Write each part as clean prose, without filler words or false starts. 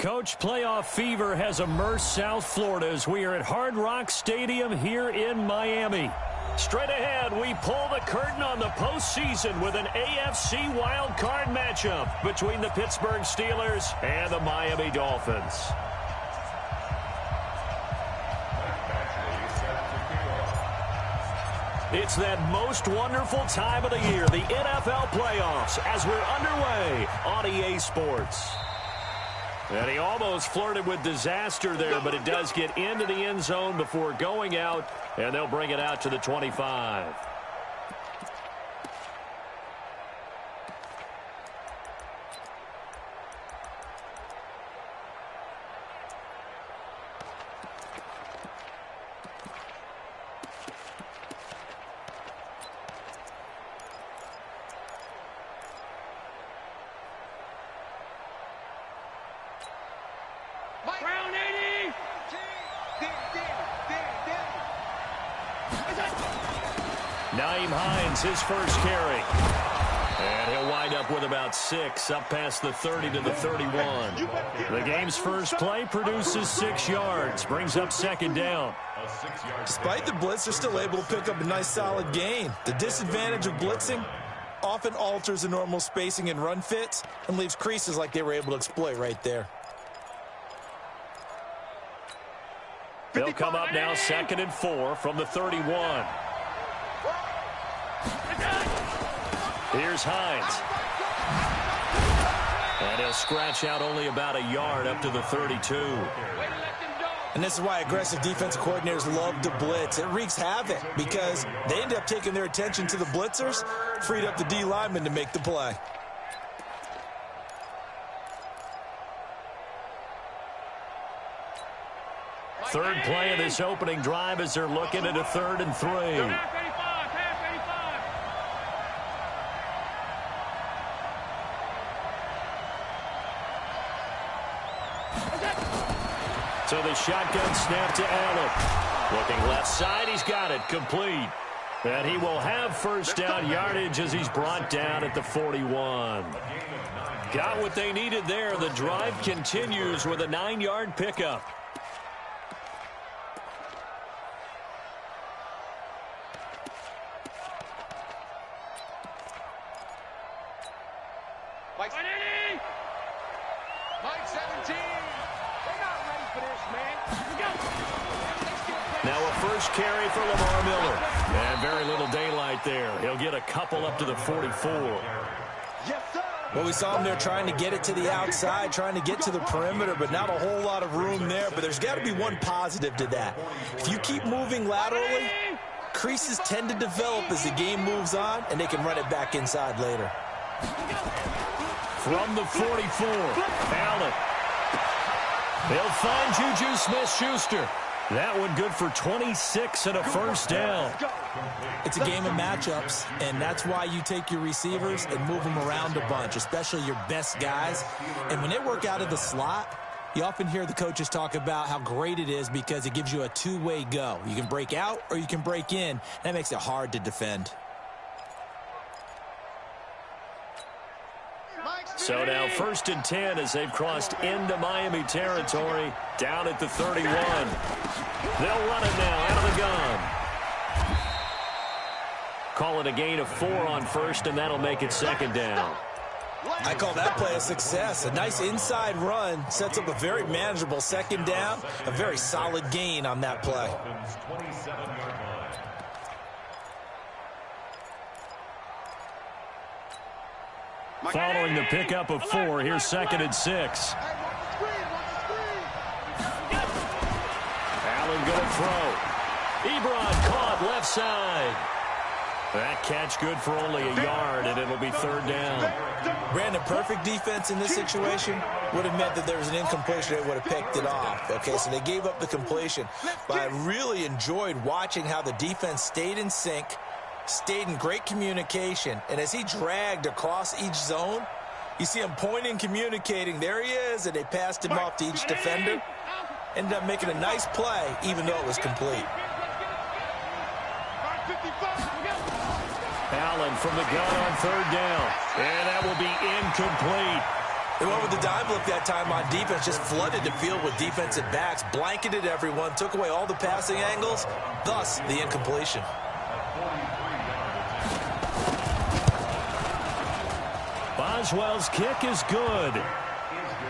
Coach, playoff fever has immersed South Florida as we are at Hard Rock Stadium here in Miami. Straight ahead, we pull the curtain on the postseason with an AFC wildcard matchup between the Pittsburgh Steelers and the Miami Dolphins. It's that most wonderful time of the year, the NFL playoffs, as we're underway on EA Sports. And he almost flirted with disaster there, but it does get into the end zone before going out, and they'll bring it out to the 25. His first carry. And he'll wind up with about 6, up past the 30 to the 31. The game's first play produces 6 yards, brings up second down. Despite the blitz, they're still able to pick up a nice solid gain. The disadvantage of blitzing often alters the normal spacing and run fits and leaves creases like they were able to exploit right there. They'll come up now 2nd and 4 from the 31. Here's Hines. And he'll scratch out only about a yard up to the 32. And this is why aggressive defensive coordinators love to blitz. It wreaks havoc because they end up taking their attention to the blitzers, freed up the D lineman to make the play. Third play of this opening drive as they're looking at a 3rd and 3. So the shotgun snap to Allen. Looking left side, he's got it, complete. And he will have first down yardage as he's brought down at the 41. Got what they needed there. The drive continues with a 9-yard pickup. Mike 17. Now a first carry for Lamar Miller. And very little daylight there. He'll get a couple up to the 44. Well, we saw him there trying to get it to the outside, trying to get to the perimeter, but not a whole lot of room there. But there's got to be one positive to that. If you keep moving laterally, creases tend to develop as the game moves on, and they can run it back inside later. From the 44, Allen. They'll find Juju Smith-Schuster. That one good for 26 and a first down. It's a game of matchups, and that's why you take your receivers and move them around a bunch, especially your best guys. And when they work out of the slot, you often hear the coaches talk about how great it is because it gives you a two-way go. You can break out or you can break in. That makes it hard to defend. So now 1st and 10 as they've crossed into Miami territory, down at the 31. They'll run it now out of the gun. Call it a gain of 4 on first, and that'll make it second down. I call that play a success. A nice inside run sets up a very manageable second down, a very solid gain on that play. Following the pickup of 4, here's 2nd and 6. Allen going to throw. Ebron caught left side. That catch good for only a yard, and it'll be 3rd down. Brandon, perfect defense in this situation would have meant that there was an incompletion. They would have picked it off. Okay, so they gave up the completion. But I really enjoyed watching how the defense stayed in sync, stayed in great communication, and as he dragged across each zone, you see him pointing, communicating. There he is, and they passed him off to each defender. Ended up making a nice play, even though it was complete. Allen from the gun on 3rd down, and that will be incomplete. They went with the dime look that time on defense, just flooded the field with defensive backs, blanketed everyone, took away all the passing angles, thus the incompletion. Boswell's kick is good.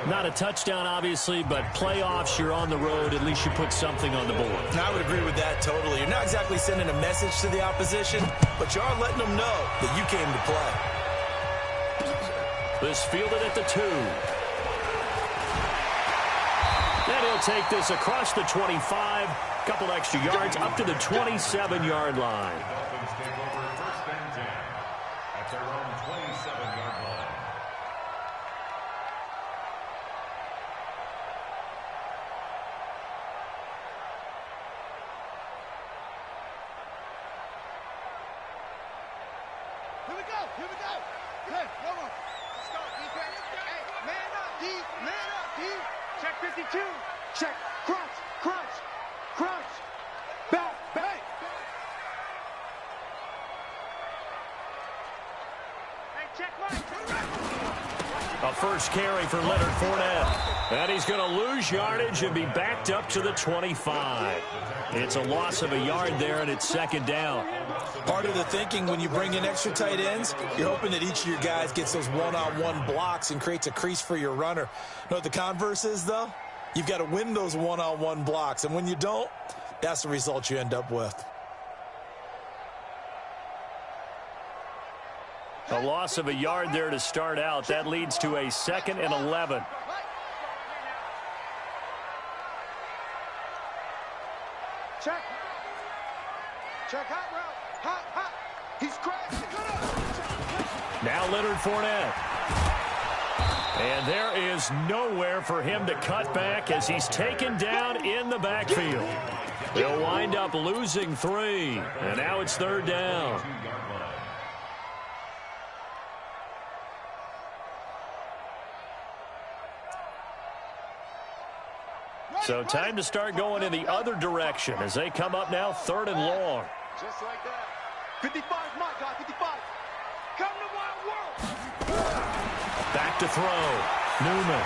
Not a touchdown, obviously, but playoffs, you're on the road. At least you put something on the board. And I would agree with that totally. You're not exactly sending a message to the opposition, but you are letting them know that you came to play. This fielded at the 2. And he'll take this across the 25. Couple extra yards up to the 27-yard line. Here we go. Good. Come on. Let's go. Defense. Hey, man up, D. Man up, D. Check 52. Check. Crunch. Crunch. Crunch. Back. Back. Hey, check right. A first carry for Leonard Fournette. And he's going to lose yardage and be backed up to the 25. It's a loss of a yard there, and it's second down. Part of the thinking when you bring in extra tight ends, you're hoping that each of your guys gets those one-on-one blocks and creates a crease for your runner. You know what the converse is, though? You've got to win those one-on-one blocks, and when you don't, that's the result you end up with. A loss of a yard there to start out. That leads to a 2nd and 11. Check. Check hot route. Hot, hot. He's crashing. Now Leonard Fournette. And there is nowhere for him to cut back as he's taken down in the backfield. They'll wind up losing 3. And now it's 3rd down. So time to start going in the other direction as they come up now 3rd and long. Just like that. 55, my guy, 55. Come to Wild World. Back to throw. Newman.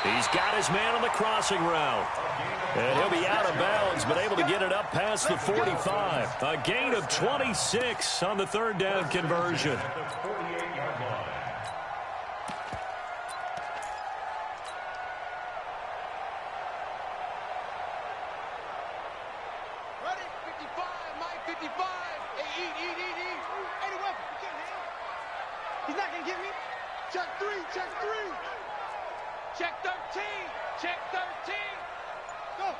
He's got his man on the crossing route. And he'll be out of bounds, but able to get it up past the 45. A gain of 26 on the 3rd down conversion. He's not going to get me. Check 3, check 3. Check 13, check 13. Go.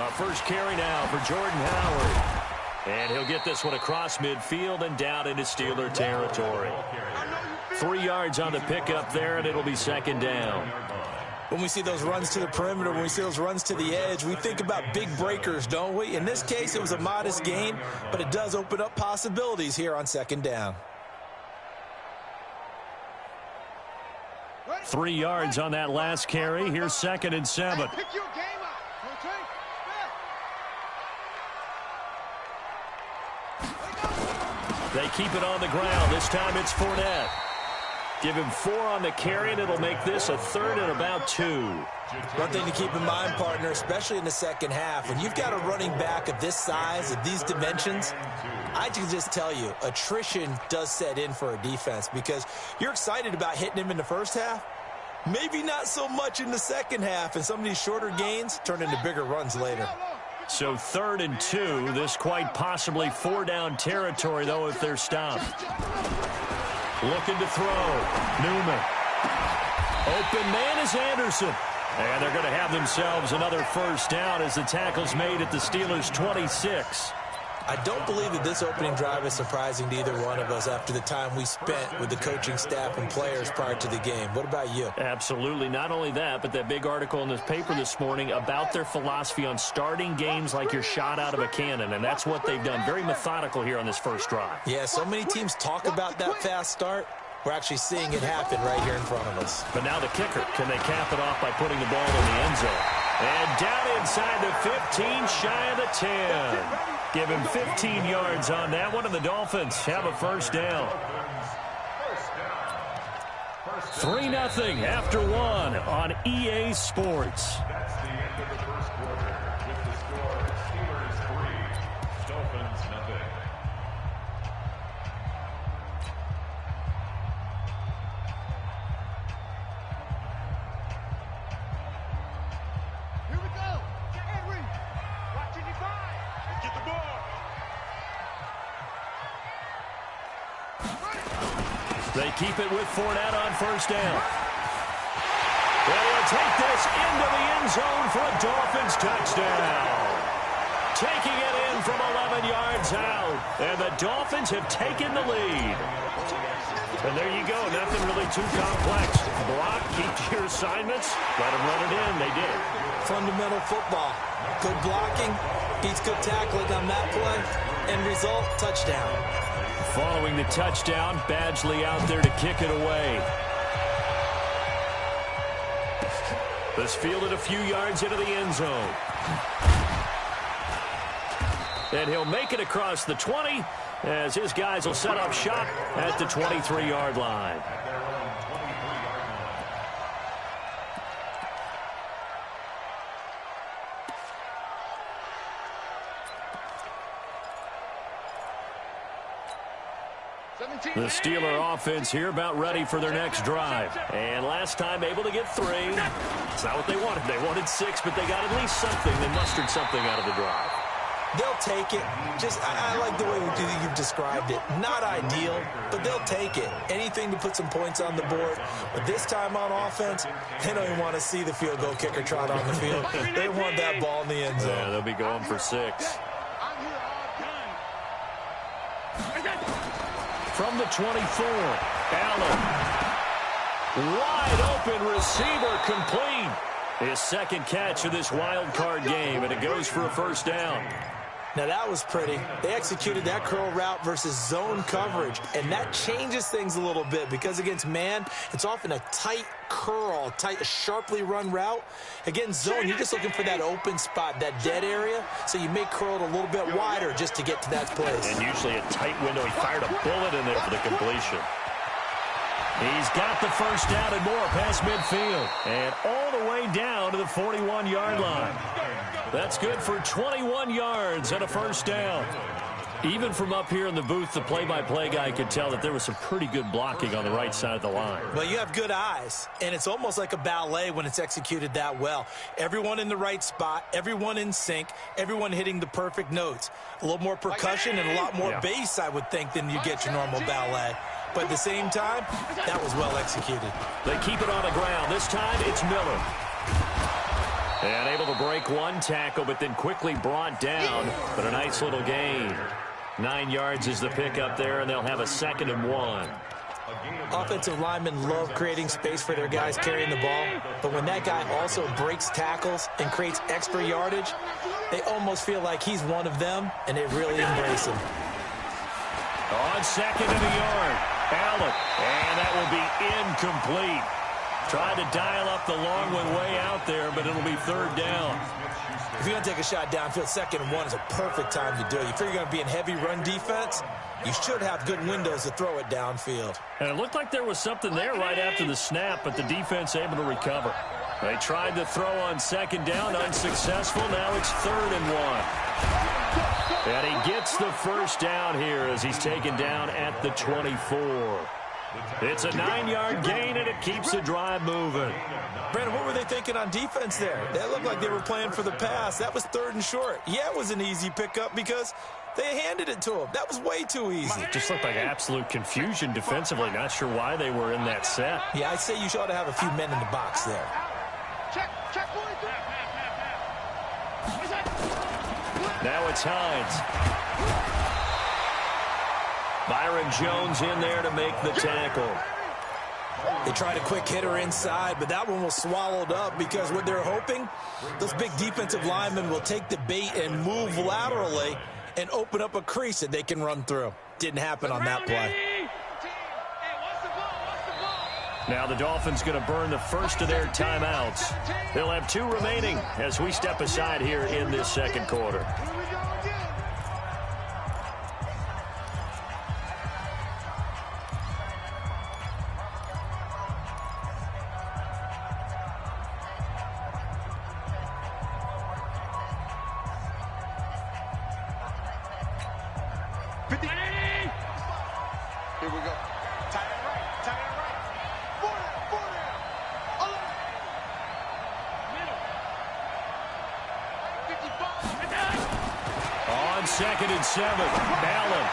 A first carry now for Jordan Howard. And he'll get this one across midfield and down into Steeler territory. 3 yards on the pickup there, and it'll be 2nd down. When we see those runs to the perimeter, when we see those runs to the edge, we think about big breakers, don't we? In this case, it was a modest gain, but it does open up possibilities here on 2nd down. 3 yards on that last carry. Here's 2nd and 7. Pick your game up, okay? They keep it on the ground. This time it's Fournette. Give him 4 on the carry, and it'll make this a 3rd and about 2. One thing to keep in mind, partner, especially in the second half, when you've got a running back of this size, of these dimensions, I can just tell you, attrition does set in for a defense because you're excited about hitting him in the first half. Maybe not so much in the second half, and some of these shorter gains turn into bigger runs later. So 3rd and 2. This quite possibly 4-down territory, though, if they're stopped. Looking to throw. Newman. Open man is Anderson. And they're going to have themselves another first down as the tackle's made at the Steelers' 26. I don't believe that this opening drive is surprising to either one of us after the time we spent with the coaching staff and players prior to the game. What about you? Absolutely. Not only that, but that big article in the paper this morning about their philosophy on starting games like you're shot out of a cannon, and that's what they've done. Very methodical here on this first drive. Yeah, so many teams talk about that fast start. We're actually seeing it happen right here in front of us. But now the kicker. Can they cap it off by putting the ball in the end zone? And down inside the 15, shy of the 10. Give him 15 yards on that one, and the Dolphins have a first down. 3-0 after one on EA Sports. That's the end of the first quarter. With the score, Steelers 3, Dolphins 0. Here we go. Henry. Watching you five. Get the ball. They keep it with Fournette on first down. They'll take this into the end zone for a Dolphins touchdown. Taking it in from 11 yards out. And the Dolphins have taken the lead. And there you go. Nothing really too complex. Block, keep to your assignments. Let them run it in. They did. Fundamental football. Good blocking, beats good tackling on that play. End result, touchdown. Following the touchdown, Badgley out there to kick it away. This fielded a few yards into the end zone. And he'll make it across the 20 as his guys will set up shop at the 23-yard line. The Steeler offense here about ready for their next drive. And last time able to get 3. It's not what they wanted. They wanted 6, but they got at least something. They mustered something out of the drive. They'll take it. I like the way you've described it. Not ideal, but they'll take it. Anything to put some points on the board. But this time on offense, they don't even want to see the field goal kicker trot on the field. They want that ball in the end zone. Yeah, they'll be going for 6. From the 24, Allen. Wide open receiver, complete. His second catch of this wild card game, and it goes for a first down. Now that was pretty. They executed that curl route versus zone coverage, and that changes things a little bit because against man, it's often a tight curl, a sharply run route. Against zone, you're just looking for that open spot, that dead area, so you may curl it a little bit wider just to get to that place. And usually a tight window. He fired a bullet in there for the completion. He's got the first down and more past midfield. And all the way down to the 41-yard line. That's good for 21 yards and a first down. Even from up here in the booth, the play-by-play guy could tell that there was some pretty good blocking on the right side of the line. Well, you have good eyes, and it's almost like a ballet when it's executed that well. Everyone in the right spot, everyone in sync, everyone hitting the perfect notes. A little more percussion and a lot more bass, I would think, than you get your normal ballet. But at the same time, that was well executed. They keep it on the ground. This time, it's Miller. And able to break one tackle, but then quickly brought down. But a nice little gain. 9 yards is the pickup there, and they'll have a 2nd and 1. Offensive linemen love creating space for their guys carrying the ball, but when that guy also breaks tackles and creates extra yardage, they almost feel like he's one of them, and they really embrace him. On 2nd and a yard, Allen, and that will be incomplete. Tried to dial up the long one way out there, but it'll be 3rd down. If you're going to take a shot downfield, 2nd and 1 is a perfect time to do it. You figure you're going to be in heavy run defense, you should have good windows to throw it downfield. And it looked like there was something there right after the snap, but the defense able to recover. They tried to throw on 2nd down, unsuccessful. Now it's 3rd and 1. And he gets the first down here as he's taken down at the 24. It's a 9-yard gain, and it keeps the drive moving. Brandon, what were they thinking on defense there? That looked like they were playing for the pass. That was 3rd and short. Yeah, it was an easy pickup because they handed it to him. That was way too easy. It just looked like absolute confusion defensively. Not sure why they were in that set. Yeah, I'd say you should have a few men in the box there. Check, boys. Now it's Hines. Byron Jones in there to make the tackle. They tried a quick hitter inside, but that one was swallowed up because what they're hoping, those big defensive linemen will take the bait and move laterally and open up a crease that they can run through. Didn't happen on that play. Now the Dolphins going to burn the first of their timeouts. They'll have 2 remaining as we step aside here in this second quarter. Here we go. Tight end right. Tight end right. 4 down. 11. Middle. 55. On 2nd and 7. Allen.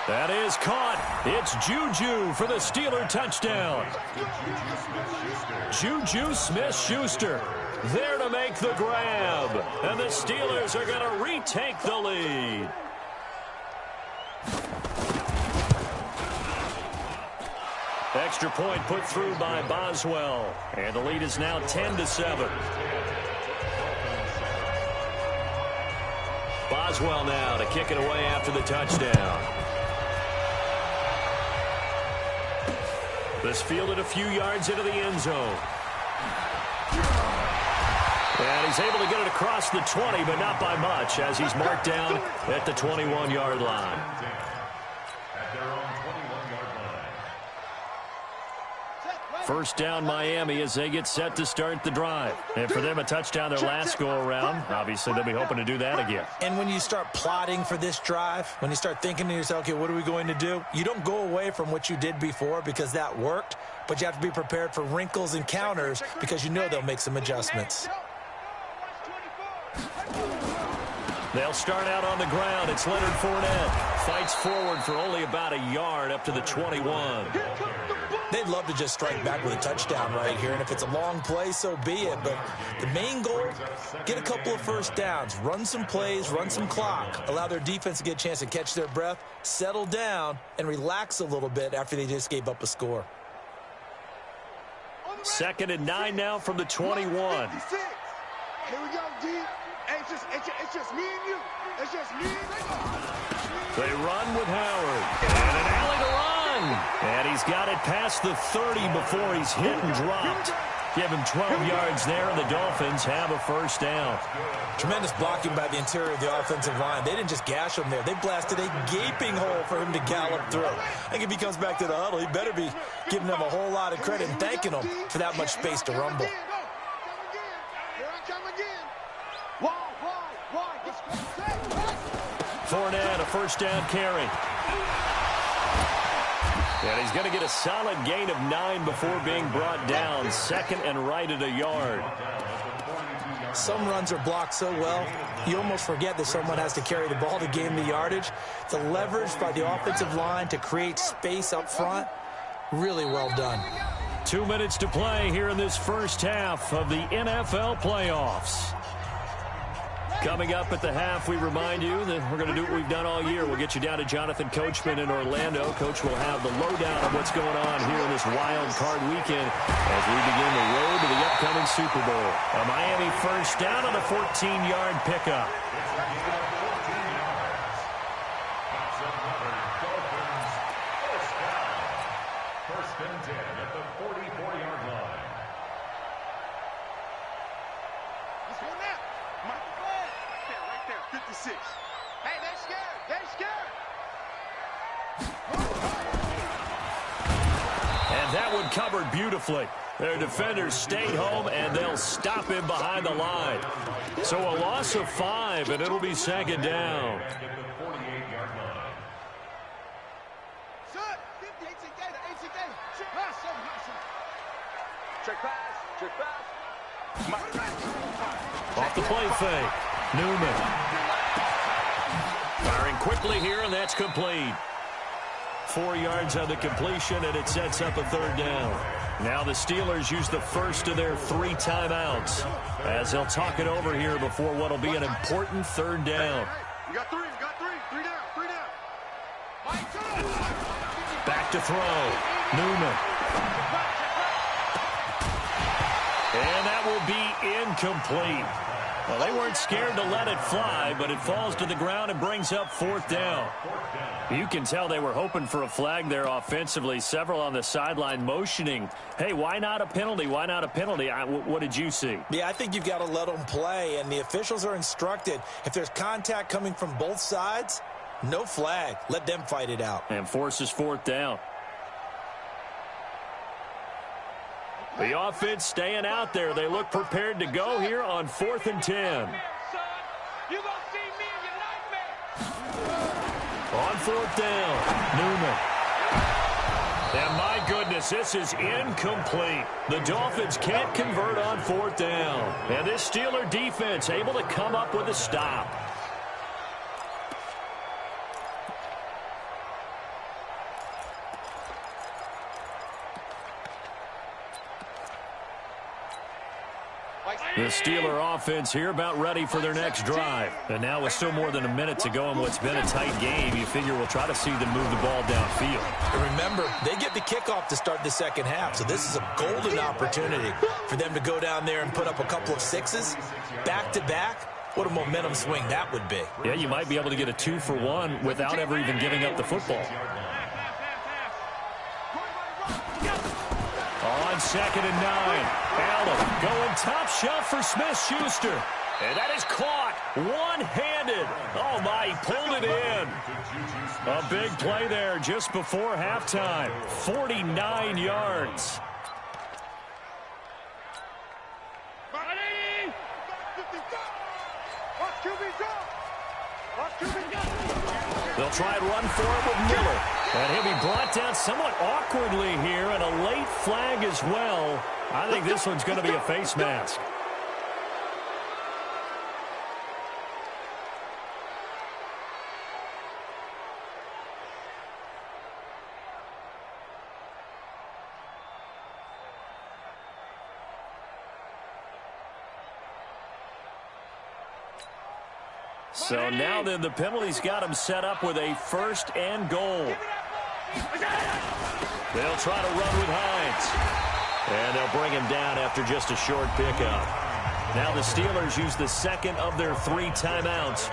That is caught. It's Juju for the Steeler touchdown. Juju Smith-Schuster there to make the grab. And the Steelers are going to retake the lead. Extra point put through by Boswell. And the lead is now 10-7. Boswell now to kick it away after the touchdown. This fielded a few yards into the end zone. And he's able to get it across the 20, but not by much, as he's marked down at the 21-yard line. First down Miami as they get set to start the drive. And for them, a touchdown their last go-around. Obviously, they'll be hoping to do that again. And when you start plotting for this drive, when you start thinking to yourself, okay, what are we going to do? You don't go away from what you did before because that worked, but you have to be prepared for wrinkles and counters because you know they'll make some adjustments. They'll start out on the ground. It's Leonard Fournette. Fights forward for only about a yard up to the 21. They'd love to just strike back with a touchdown right here, and if it's a long play, so be it. But the main goal, get a couple of first downs, run some plays, run some clock, allow their defense to get a chance to catch their breath, settle down, and relax a little bit after they just gave up a score. 2nd and 9 now from the 21. Here we go, D. Hey, it's just me and you. It's just me and you. They run with Howard. And an alley to run. And he's got it past the 30 before he's hit and dropped. Give him 12 yards there, and the Dolphins have a first down. Tremendous blocking by the interior of the offensive line. They didn't just gash him there. They blasted a gaping hole for him to gallop through. I think if he comes back to the huddle, he better be giving them a whole lot of credit and thanking them for that much space to rumble. Here I come again. Why? Fournette, a first down carry. And he's going to get a solid gain of 9 before being brought down. 2nd and right at a yard. Some runs are blocked so well, you almost forget that someone has to carry the ball to gain the yardage. The leverage by the offensive line to create space up front, really well done. 2 minutes to play here in this first half of the NFL playoffs. Coming up at the half, we remind you that we're going to do what we've done all year. We'll get you down to Jonathan Coachman in Orlando. Coach will have the lowdown of what's going on here in this wild card weekend as we begin the road to the upcoming Super Bowl. A Miami first down on a 14-yard pickup. First and 10 at the 44-yard line. Let's go now. Right there, 56. Hey, they're scared. They're scared. And that one covered beautifully. Their defenders stayed home, and they'll stop him behind the line. So a loss of 5, and it'll be 2nd down. Check pass. Off the play fake. Newman. Firing quickly here, and that's complete. 4 yards on the completion, and it sets up a 3rd down. Now the Steelers use the first of their 3 timeouts as they'll talk it over here before what will be an important 3rd down. We got 3. Three down. Back to throw. Newman. And that will be incomplete. Well, they weren't scared to let it fly, but it falls to the ground and brings up 4th down. You can tell they were hoping for a flag there offensively. Several on the sideline motioning, hey, why not a penalty? Why not a penalty? What did you see? Yeah, I think you've got to let them play, and the officials are instructed. If there's contact coming from both sides, no flag. Let them fight it out. And forces 4th down. The offense staying out there. They look prepared to go here on 4th and 10. On 4th down, Newman. And my goodness, this is incomplete. The Dolphins can't convert on 4th down. And this Steeler defense able to come up with a stop. The Steeler offense here about ready for their next drive. And now with still more than a minute to go in what's been a tight game, you figure we'll try to see them move the ball downfield. And remember, they get the kickoff to start the second half, so this is a golden opportunity for them to go down there and put up a couple of sixes back-to-back. What a momentum swing that would be. Yeah, you might be able to get a 2-for-1 without ever even giving up the football. On 2nd and 9. Allen going top shelf for Smith-Schuster. And that is caught one-handed. Oh, my, he pulled it in. A big play there just before halftime. 49 yards. They'll try and run for it with Miller. And he'll be brought down somewhat awkwardly here, and a late flag as well. I think this one's going to be a face mask. So now then the penalty's got him set up with a 1st and goal. They'll try to run with Hines. And they'll bring him down after just a short pickup. Now the Steelers use the 2nd of their 3 timeouts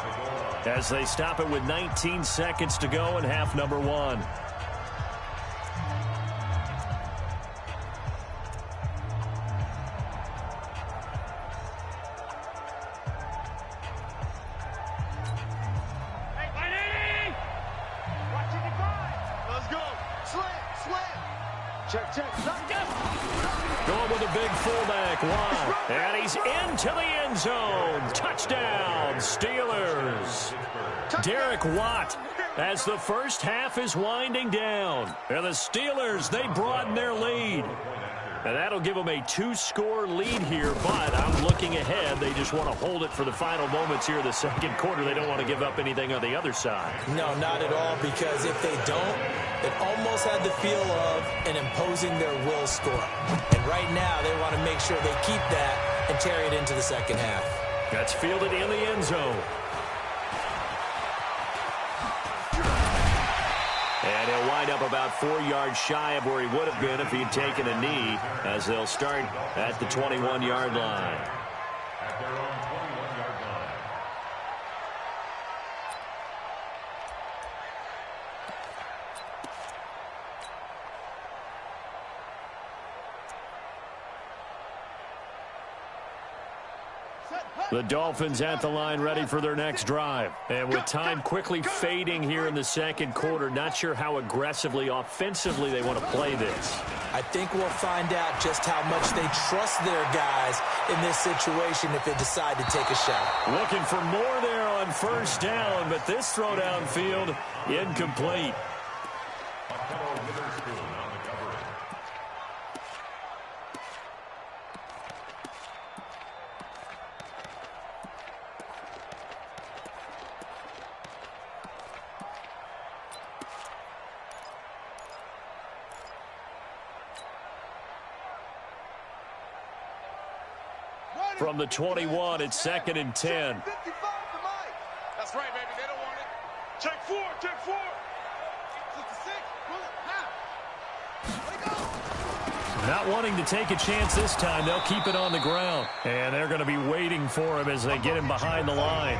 as they stop it with 19 seconds to go in half number 1. Going with a big fullback, Watt. And he's into the end zone. Touchdown, Steelers. Derek Watt as the first half is winding down. And the Steelers, they broaden their lead. And that'll give them a 2-score lead here, but I'm looking ahead. They just want to hold it for the final moments here of the second quarter. They don't want to give up anything on the other side. No, not at all, because if they don't, it almost had the feel of an imposing their will score. And right now, they want to make sure they keep that and carry it into the second half. That's fielded in the end zone. And he'll wind up about 4 yards shy of where he would have been if he had taken a knee, as they'll start at the 21-yard line. At their own 21-yard line. The Dolphins at the line ready for their next drive. And with time quickly fading here in the second quarter, not sure how aggressively, offensively they want to play this. I think we'll find out just how much they trust their guys in this situation if they decide to take a shot. Looking for more there on 1st down, but this throw downfield incomplete. From the 21, it's 2nd and 10. That's right, baby. They don't want it. Check 4. Check 4. 66. Pull it. Now. Let it go. Not wanting to take a chance this time, they'll keep it on the ground. And they're going to be waiting for him as they get him behind the line.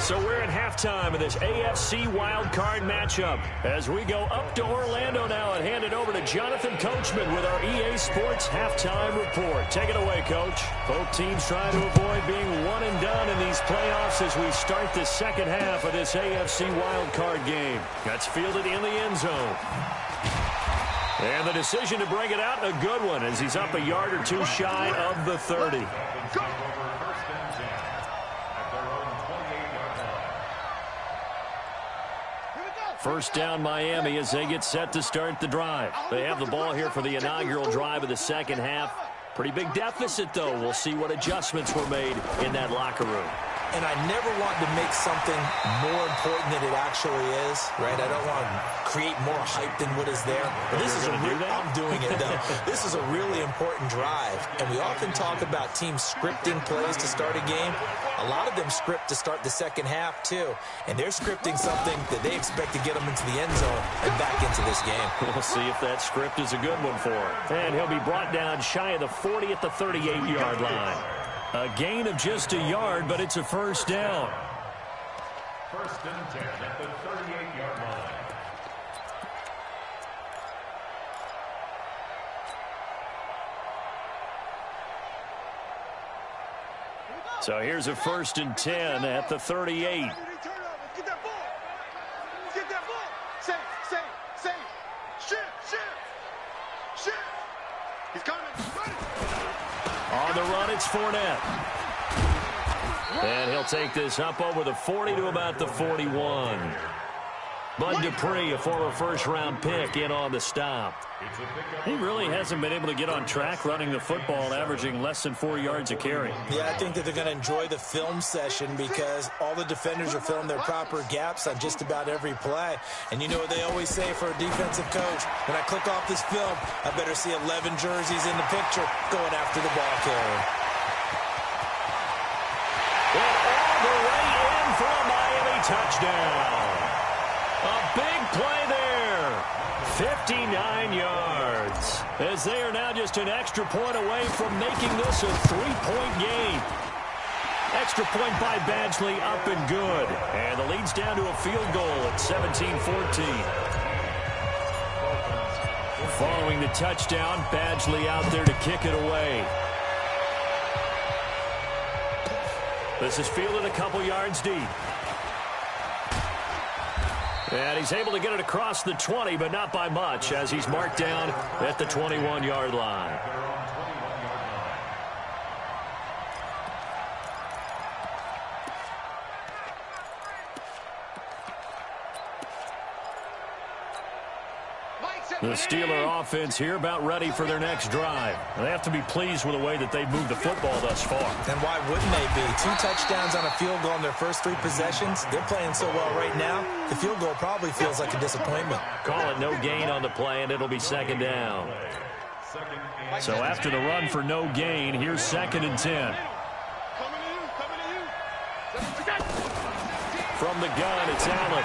So we're at halftime of this AFC wildcard matchup. As we go up to Orlando now and hand it over to Jonathan Coachman with our EA Sports halftime report. Take it away, Coach. Both teams trying to avoid being one and done in these playoffs as we start the second half of this AFC wildcard game. That's fielded in the end zone. And the decision to bring it out, a good one, as he's up a yard or two shy of the 30. First down, Miami, as they get set to start the drive. They have the ball here for the inaugural drive of the second half. Pretty big deficit, though. We'll see what adjustments were made in that locker room. And I never want to make something more important than it actually is, right? I don't want to create more hype than what is there. But this is I'm doing it, though. This is a really important drive. And we often talk about teams scripting plays to start a game. A lot of them script to start the second half, too. And they're scripting something that they expect to get them into the end zone and back into this game. We'll see if that script is a good one for him. And he'll be brought down shy of the 40 at the 38-yard line. A gain of just a yard, but it's a first down. First and 10 at the 38-yard line. So here's a first and 10 at the 38. Get that ball. Get that ball. Safe. Shift. He's coming. On the run, it's Fournette. And he'll take this up over the 40 to about the 41. Bud Dupree, a former first-round pick, in on the stop. He really hasn't been able to get on track running the football, averaging less than 4 yards a carry. Yeah, I think that they're going to enjoy the film session because all the defenders are filling their proper gaps on just about every play. And you know what they always say for a defensive coach? When I click off this film, I better see 11 jerseys in the picture going after the ball carrier. And all the way in for a Miami touchdown. A big play there. 59 yards. As they are now just an extra point away from making this a 3-point game. Extra point by Badgley, up and good. And the lead's down to a field goal at 17-14. Following the touchdown, Badgley out there to kick it away. This is fielded a couple yards deep. And he's able to get it across the 20, but not by much, as he's marked down at the 21-yard line. The Steeler offense here about ready for their next drive. They have to be pleased with the way that they've moved the football thus far. And why wouldn't they be? 2 touchdowns on a field goal in their first 3 possessions. They're playing so well right now, the field goal probably feels like a disappointment. Call it no gain on the play, and it'll be second down. So after the run for no gain, here's second and 10. From the gun, it's Allen.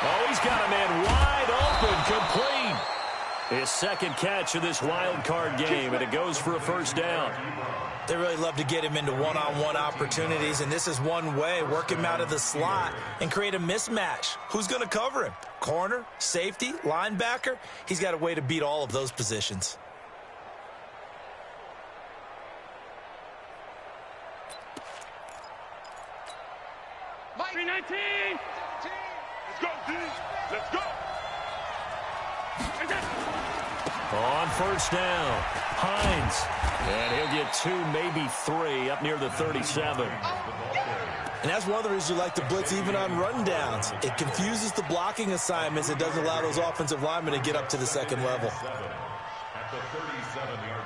Oh, he's got a man wide open, complete. His second catch of this wild card game, and it goes for a first down. They really love to get him into one-on-one opportunities, and this is one way. Work him out of the slot and create a mismatch. Who's going to cover him? Corner, safety, linebacker? He's got a way to beat all of those positions. Mike. 319. Let's go, D. Let's go. On first down, Hines. And he'll get 2, maybe 3, up near the 37. And that's one of the reasons you like to blitz even on rundowns. It confuses the blocking assignments. It doesn't allow those offensive linemen to get up to the second level. At the 37-yard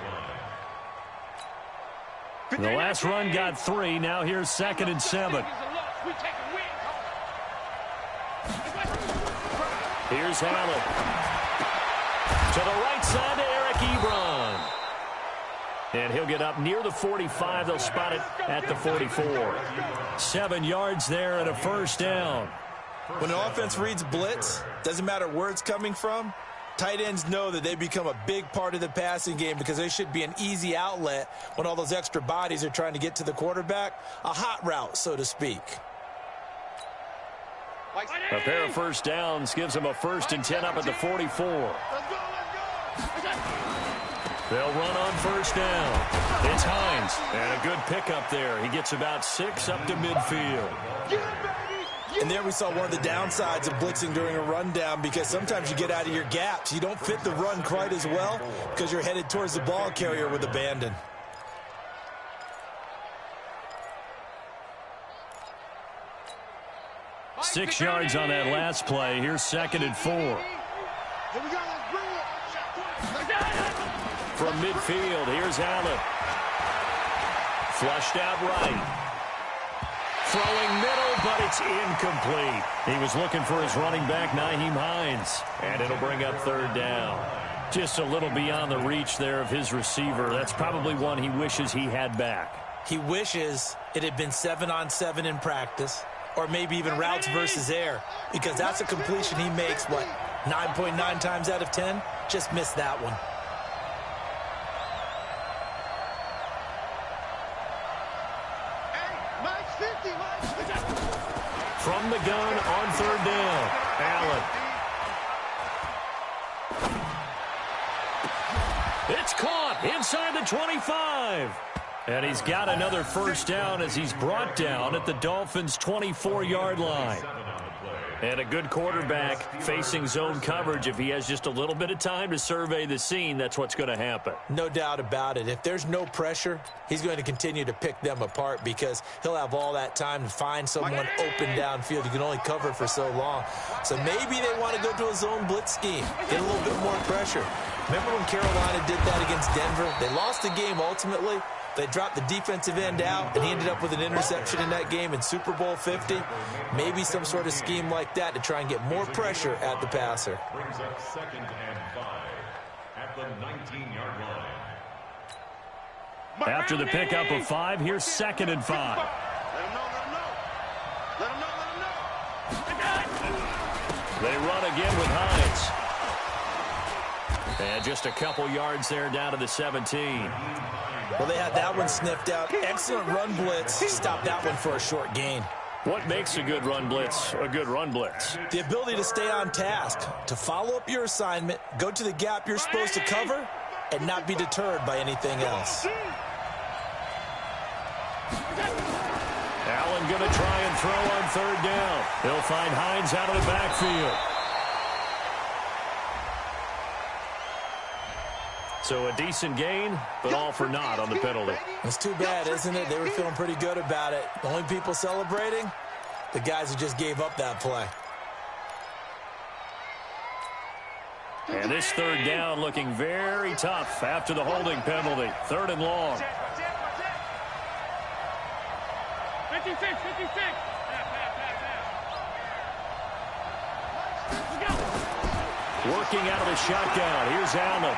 line. The last run got 3. Now here's second and 7. Here's Allen. To the right side to Eric Ebron. And he'll get up near the 45. They'll spot it at the 44. 7 yards there and a first down. When an offense reads blitz, doesn't matter where it's coming from, Tight ends know that they become a big part of the passing game because they should be an easy outlet when all those extra bodies are trying to get to the quarterback. A hot route, so to speak. A pair of first downs gives them a 1st and 10 up at the 44. They'll run on first down. It's Hines, and a good pickup there. He gets about 6 up to midfield. And there we saw one of the downsides of blitzing during a rundown, because sometimes you get out of your gaps. You don't fit the run quite as well because you're headed towards the ball carrier with abandon. Six yards on that last play. Here's 2nd and 4. Here we go, let's bring it. From midfield, here's Allen. Flushed out right. Throwing middle, but it's incomplete. He was looking for his running back, Nyheim Hines. And it'll bring up 3rd down. Just a little beyond the reach there of his receiver. That's probably one he wishes he had back. He wishes it had been 7-on-7 in practice, or maybe even routes versus air, because that's a completion he makes, what, 9.9 times out of 10? Just missed that one. From the gun on 3rd down, Allen. It's caught inside the 25. And he's got another first down as he's brought down at the Dolphins' 24-yard line. And a good quarterback facing zone coverage. If he has just a little bit of time to survey the scene, that's what's going to happen. No doubt about it. If there's no pressure, he's going to continue to pick them apart because he'll have all that time to find someone open downfield. You can only cover for so long. So maybe they want to go to a zone blitz scheme, get a little bit more pressure. Remember when Carolina did that against Denver? They lost the game ultimately. They dropped the defensive end out, and he ended up with an interception in that game in Super Bowl 50. Maybe some sort of scheme like that to try and get more pressure at the passer. Brings up 2nd and 5 at the 19-yard line. After the pickup of 5, here's 2nd and 5. Let him know, let him know. Let him know, let him know. They run again with Hines. And just a couple yards there down to the 17. Well, they had that one sniffed out. Excellent run blitz. Stopped that one for a short gain. What makes a good run blitz a good run blitz? The ability to stay on task, to follow up your assignment, go to the gap you're supposed to cover, and not be deterred by anything else. Allen going to try and throw on 3rd down. He'll find Hines out of the backfield. So a decent gain, but all for naught on the penalty. It's too bad, isn't it? They were feeling pretty good about it. The only people celebrating, the guys who just gave up that play. And this 3rd down looking very tough after the holding penalty. 3rd and long. 56. Working out of the shotgun. Here's Allen.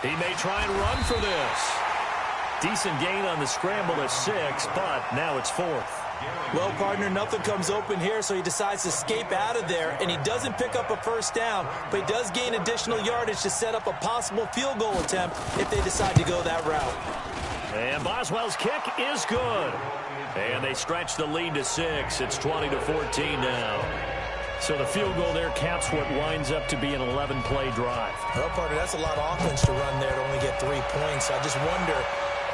He may try and run for this. Decent gain on the scramble at 6, but now it's 4th. Well, partner, nothing comes open here, so he decides to escape out of there, and he doesn't pick up a first down, but he does gain additional yardage to set up a possible field goal attempt if they decide to go that route. And Boswell's kick is good. And they stretch the lead to 6. It's 20-14 now. So the field goal there caps what winds up to be an 11-play drive. Well, partner, that's a lot of offense to run there to only get 3 points. I just wonder,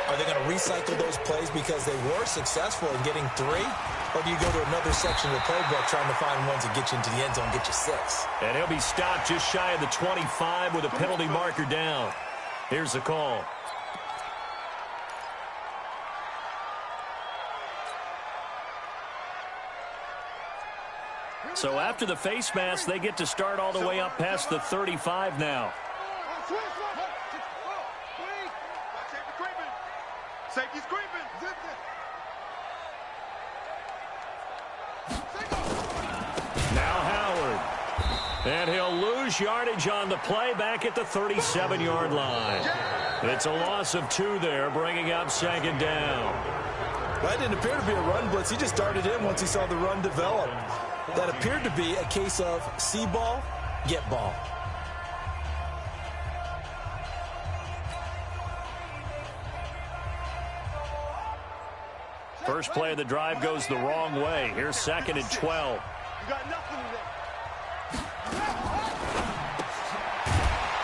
are they going to recycle those plays because they were successful in getting 3? Or do you go to another section of the playbook trying to find ones that get you into the end zone, get you 6? And he'll be stopped just shy of the 25 with a penalty marker down. Here's the call. So after the face mask, they get to start all the way up past the 35 now. Safety's creeping. Now Howard. And he'll lose yardage on the play back at the 37-yard line. It's a loss of 2 there, bringing up 2nd down. That didn't appear to be a run blitz. He just darted in once he saw the run develop. That appeared to be a case of see ball, get ball. First play of the drive goes the wrong way. Here's 2nd and 12. You got nothing today.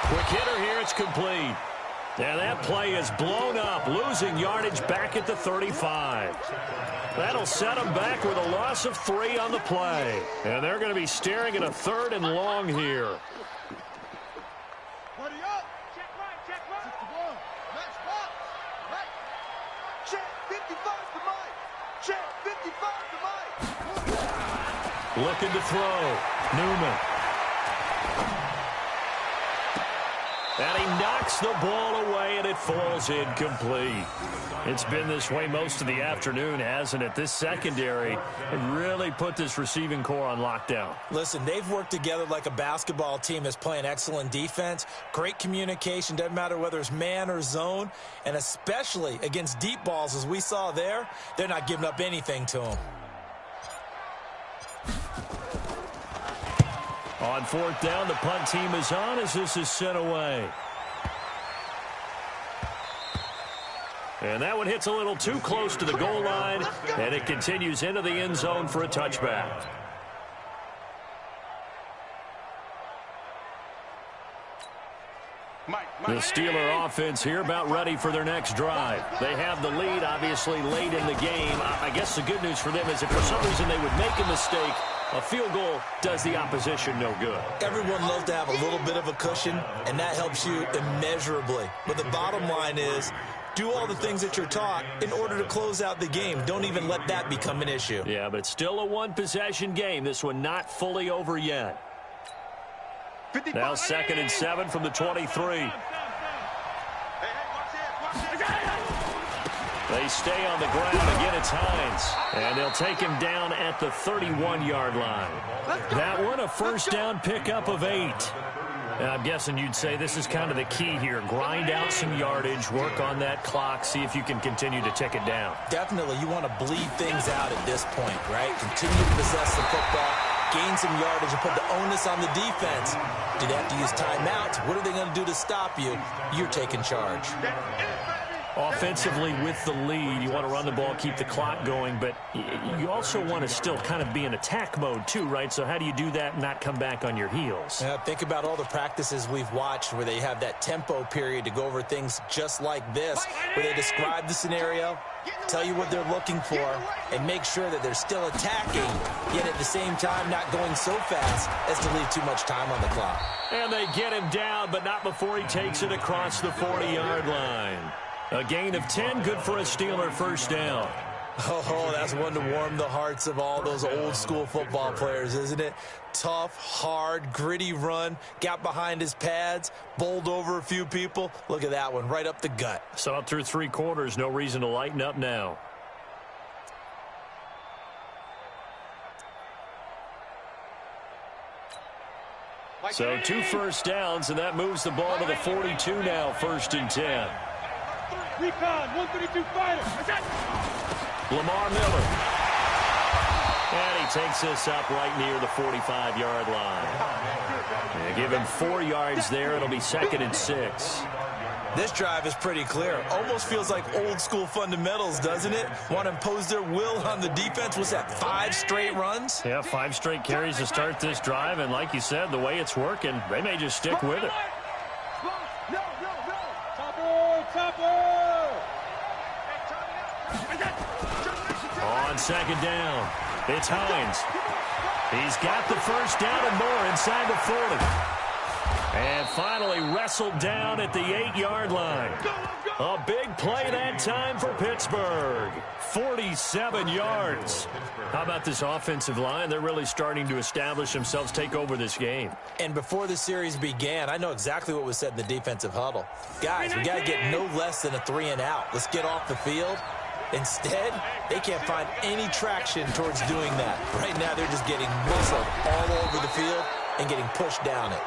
Quick hitter here. It's complete. And that play is blown up, losing yardage back at the 35. That'll set them back with a loss of 3 on the play. And they're going to be staring at a 3rd and long here. Buddy up. Check right, check right. 61. Match box. Right. Check 55 to Mike. Check 55 to Mike. Looking to throw. Newman. And he knocks the ball away, and it falls incomplete. It's been this way most of the afternoon, hasn't it? This secondary really put this receiving core on lockdown. Listen, they've worked together like a basketball team that's playing excellent defense. Great communication, doesn't matter whether it's man or zone. And especially against deep balls, as we saw there, they're not giving up anything to them. On 4th down, the punt team is on as this is sent away. And that one hits a little too close to the goal line, and it continues into the end zone for a touchback. The Steeler offense here about ready for their next drive. They have the lead, obviously, late in the game. I guess the good news for them is if for some reason they would make a mistake, a field goal does the opposition no good. Everyone loves to have a little bit of a cushion, and that helps you immeasurably. But the bottom line is, do all the things that you're taught in order to close out the game. Don't even let that become an issue. Yeah, but it's still a one-possession game. This one not fully over yet. Now 2nd and 7 from the 23. They stay on the ground. Again, it's Hines. And they'll take him down at the 31-yard line. That one, a first down pickup of 8. And I'm guessing you'd say this is kind of the key here. Grind out some yardage, work on that clock, see if you can continue to tick it down. Definitely, you want to bleed things out at this point, right? Continue to possess the football, gain some yardage, and put the onus on the defense. Do they have to use timeouts? What are they going to do to stop you? You're taking charge. Offensively, with the lead, you want to run the ball, keep the clock going, but you also want to still kind of be in attack mode too, right? So how do you do that and not come back on your heels? Yeah, think about all the practices we've watched where they have that tempo period to go over things just like this, where they describe the scenario, tell you what they're looking for, and make sure that they're still attacking, yet at the same time not going so fast as to leave too much time on the clock. And they get him down, but not before he takes it across the 40-yard line. A gain of 10, good for a Steeler first down. Oh, that's one to warm the hearts of all those old-school football players, isn't it? Tough, hard, gritty run, got behind his pads, bowled over a few people. Look at that one, right up the gut. So up through 3 quarters, no reason to lighten up now. So 2 first downs, and that moves the ball to the 42 now, 1st and 10. Recon, 132 fighter. Lamar Miller. And he takes this up right near the 45-yard line. And give him 4 yards there. It'll be 2nd and 6. This drive is pretty clear. Almost feels like old-school fundamentals, doesn't it? Want to impose their will on the defense. What's that, 5 straight runs? Yeah, 5 straight carries to start this drive. And like you said, the way it's working, they may just stick with it. No. Topper. On 2nd down, it's Hines. He's got the first down and more inside the 40. And finally wrestled down at the 8-yard line. A big play that time for Pittsburgh. 47 yards. How about this offensive line? They're really starting to establish themselves, take over this game. And before the series began, I know exactly what was said in the defensive huddle. Guys, we got to get no less than a 3-and-out. Let's get off the field. Instead, they can't find any traction towards doing that. Right now, they're just getting whistled all over the field and getting pushed down it.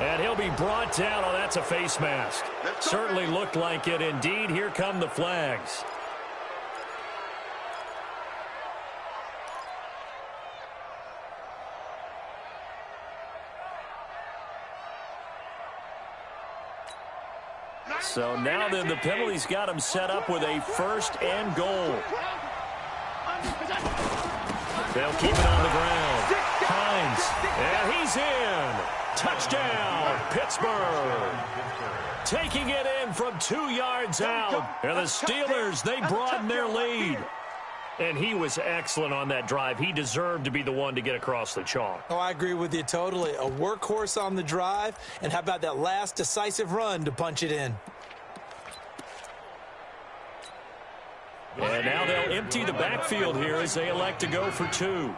And he'll be brought down. Oh, that's a face mask. Certainly looked like it. Indeed, here come the flags. So now then, the penalty's got him set up with a 1st and goal. They'll keep it on the ground. Hines, and he's in. Touchdown, Pittsburgh. Taking it in from 2 yards out. And the Steelers, they broaden their lead. And he was excellent on that drive. He deserved to be the one to get across the chalk. Oh, I agree with you totally. A workhorse on the drive, and how about that last decisive run to punch it in? And now they'll empty the backfield here as they elect to go for 2.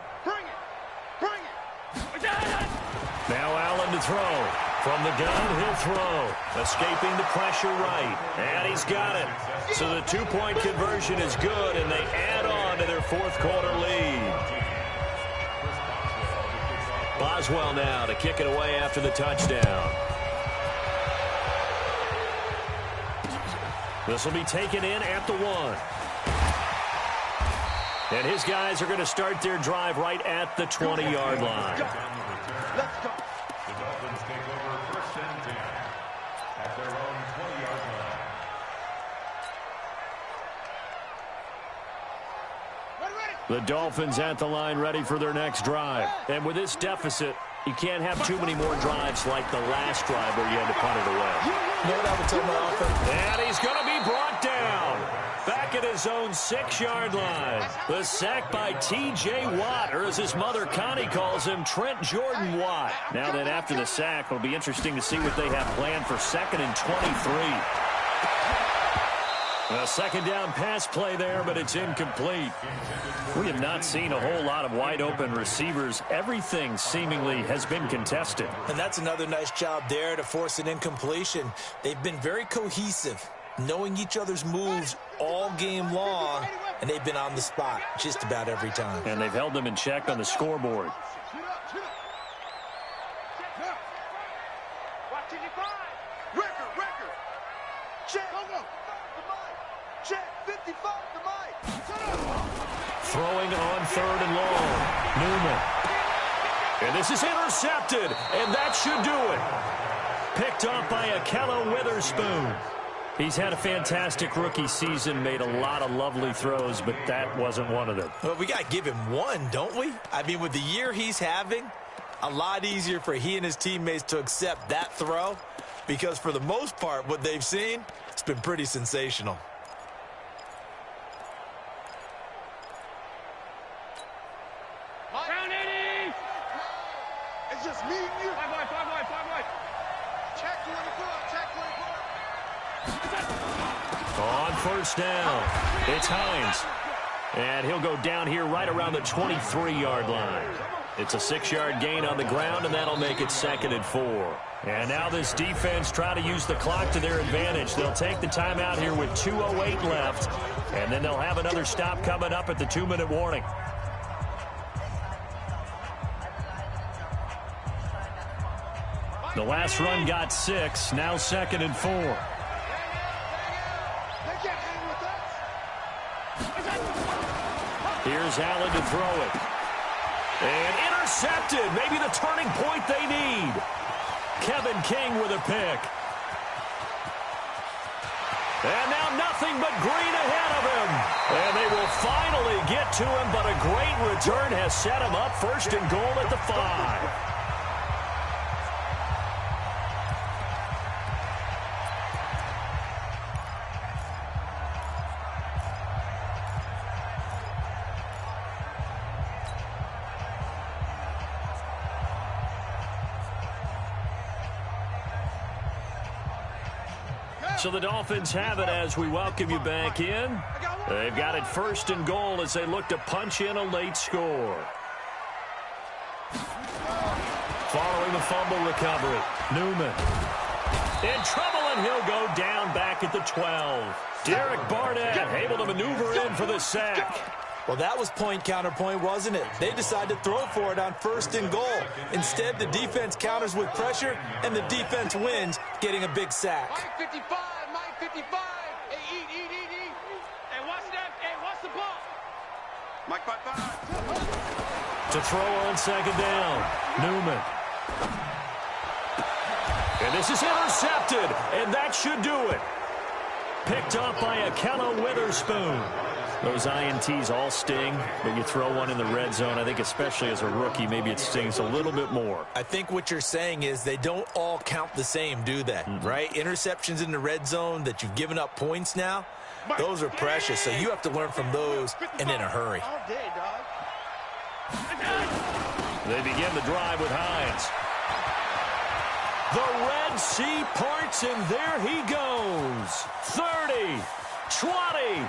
Now Allen to throw. From the gun, he'll throw. Escaping the pressure right. And he's got it. So the 2-point conversion is good, and they add on to their 4th quarter lead. Boswell now to kick it away after the touchdown. This will be taken in at the 1. And his guys are going to start their drive right at the 20-yard line. Let's go. The Dolphins take over 1st and 10 at their own 20-yard line. The Dolphins at the line ready for their next drive. And with this deficit, you can't have too many more drives like the last drive where you had to punt it away. You know what I would tell my offense? And he's going to be brought down. Back at his own 6-yard line. The sack by T.J. Watt, or as his mother Connie calls him, Trent Jordan Watt. Now that after the sack, it'll be interesting to see what they have planned for 2nd and 23. A 2nd down pass play there, but it's incomplete. We have not seen a whole lot of wide-open receivers. Everything seemingly has been contested. And that's another nice job there to force an incompletion. They've been very cohesive, knowing each other's moves all game long, and they've been on the spot just about every time. And they've held them in check on the scoreboard. Throwing on 3rd and long. Newman. And this is intercepted, and that should do it. Picked up by Akello Witherspoon. He's had a fantastic rookie season, made a lot of lovely throws, but that wasn't one of them. Well, we got to give him one, don't we? I mean, with the year he's having, a lot easier for he and his teammates to accept that throw, because for the most part, what they've seen, it's been pretty sensational. Down 80! It's just me and you. 5 wide. Check 24, check 24. On 1st down, it's Hines. And he'll go down here right around the 23-yard line. It's a 6-yard gain on the ground, and that'll make it 2nd and 4. And now this defense try to use the clock to their advantage. They'll take the timeout here with 2:08 left, and then they'll have another stop coming up at the 2-minute warning. The last run got 6, now 2nd and 4. Here's Allen to throw it. And intercepted. Maybe the turning point they need. Kevin King with a pick. And now nothing but green ahead of him. And they will finally get to him, but a great return has set him up 1st and goal at the 5. So the Dolphins have it as we welcome you back in. They've got it 1st and goal as they look to punch in a late score. Following the fumble recovery, Newman. In trouble, and he'll go down back at the 12. Derek Barnett able to maneuver in for the sack. Well, that was point counterpoint, wasn't it? They decided to throw for it on 1st and goal. Instead, the defense counters with pressure, and the defense wins, getting a big sack. Mike 55. Hey, eat. Hey, watch that. Hey, watch the ball. Mike 55. To throw on 2nd down, Newman. And this is intercepted, and that should do it. picked off by Akello Witherspoon. Those INTs all sting, but you throw one in the red zone. I think especially as a rookie, maybe it stings a little bit more. I think what you're saying is they don't all count the same, do they? Right? Interceptions in the red zone that you've given up points now, those are precious. So you have to learn from those and in a hurry. They begin the drive with Hines. The Red Sea parts, and there he goes. 30, 20,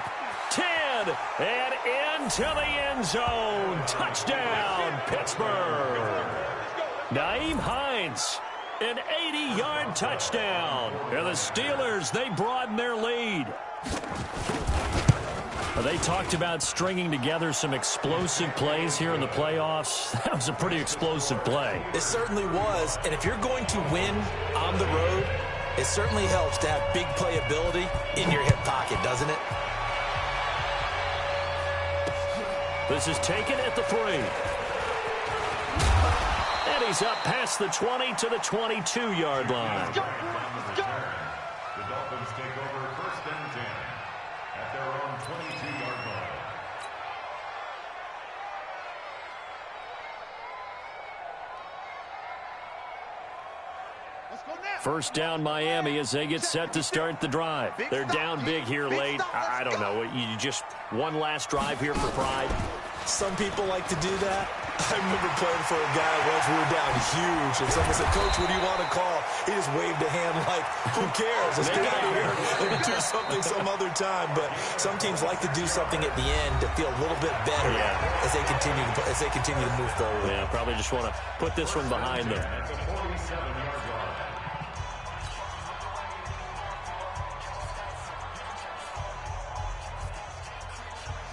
10, and into the end zone. Touchdown, Pittsburgh. Nyheim Hines, an 80-yard touchdown. And the Steelers, they broaden their lead. They talked about stringing together some explosive plays here in the playoffs. That was a pretty explosive play. It certainly was, and if you're going to win on the road, it certainly helps to have big playability in your hip pocket, doesn't it? This is taken at the 3. And he's up past the 20 to the 22-yard line. The Dolphins take over 1st and 10 at their own 22-yard line. First down, Miami, as they get set to start the drive. They're down big here late. I don't know. You just one last drive here for pride. Some people like to do that. I remember playing for a guy once. We were down huge, and someone said, "Coach, what do you want to call?" He just waved a hand like, "Who cares? Let's get out of here and do something some other time." But some teams like to do something at the end to feel a little bit better as they continue to move forward. Yeah, probably just want to put this one behind them. At the 47-yard line.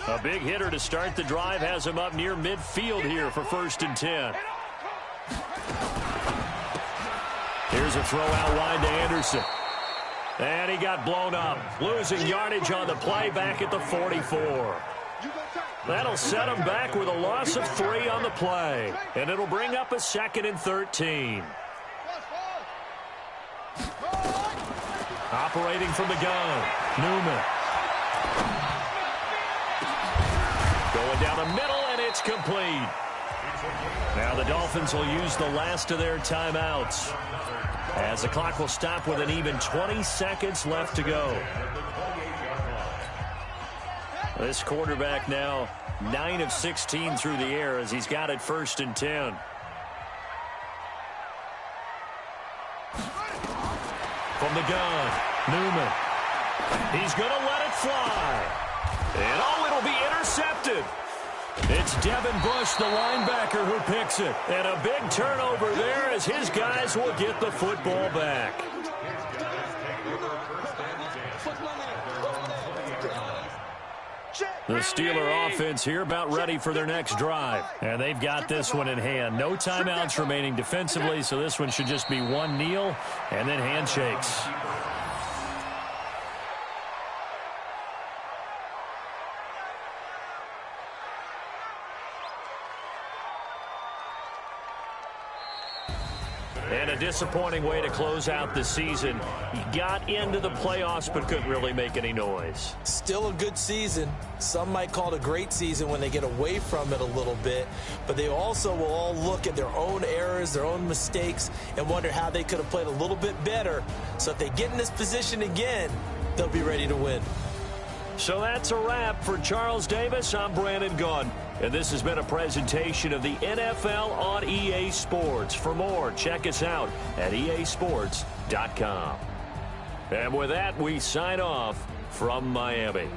A big hitter to start the drive has him up near midfield here for 1st and 10. Here's a throw out wide to Anderson. And he got blown up, losing yardage on the play back at the 44. That'll set him back with a loss of 3 on the play. And it'll bring up a 2nd and 13. Operating from the gun, Newman. Going down the middle, and it's complete. Now the Dolphins will use the last of their timeouts, as the clock will stop with an even 20 seconds left to go. This quarterback now 9 of 16 through the air as he's got it 1st and 10. From the gun, Newman. He's going to let it fly. And it'll be intercepted. It's Devin Bush, the linebacker, who picks it. And a big turnover there as his guys will get the football back. The Steeler offense here about ready for their next drive. And they've got this one in hand. No timeouts remaining defensively, so this one should just be one kneel and then handshakes. And a disappointing way to close out the season. He got into the playoffs but couldn't really make any noise. Still a good season. Some might call it a great season when they get away from it a little bit. But they also will all look at their own errors, their own mistakes, and wonder how they could have played a little bit better. So if they get in this position again, they'll be ready to win. So that's a wrap for Charles Davis. I'm Brandon Gunn. And this has been a presentation of the NFL on EA Sports. For more, check us out at easports.com. And with that, we sign off from Miami.